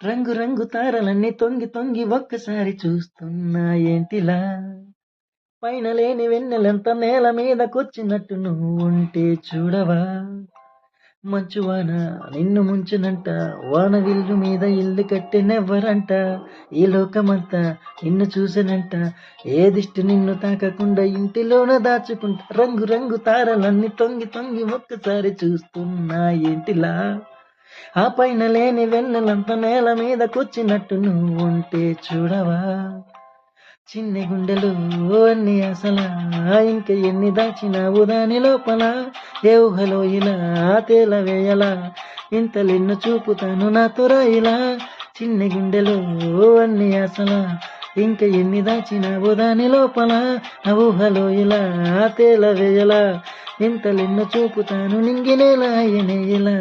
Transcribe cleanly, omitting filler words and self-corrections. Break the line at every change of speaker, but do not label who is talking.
రంగు రంగు తారలన్నీ తొంగి తొంగి ఒక్కసారి చూస్తున్నా ఏంటిలా, పైన లేని వెన్నెలంత నేల మీదకొచ్చినట్టు నువ్వు ఉంటే చూడవా, మంచువాన నిన్ను ముంచునంట, వాన విల్లు మీద ఇల్లు కట్టినెవ్వరంట, ఈ లోకమంతా నిన్ను చూసినంట, ఏ దిష్టి నిన్ను తాకకుండా ఇంటిలోన దాచుకుంటా, రంగు రంగు తారలన్నీ తొంగి తొంగి ఒక్కసారి చూస్తున్నా ఏంటిలా, ఆ పైన లేని వెన్నెలంత నేల మీదకొచ్చినట్టు నువ్వు ఉంటే చూడవా, చిన్ని గుండెలు అన్ని అసలా, ఇంక ఎన్ని దాచినావు దాని లోపల, ఏ ఊహలో ఇలా తేలవేయలా, ఇంతలెన్ను చూపుతాను నాతో రాయిలా, చిన్ని గుండెలు అన్ని అసలా, ఇంక ఎన్ని దాచినావు దాని లోపల, ఆ ఊహలో ఇలా తేలవేయలా, ఇంతలెన్ను చూపుతాను నింగినేలా ఇలా.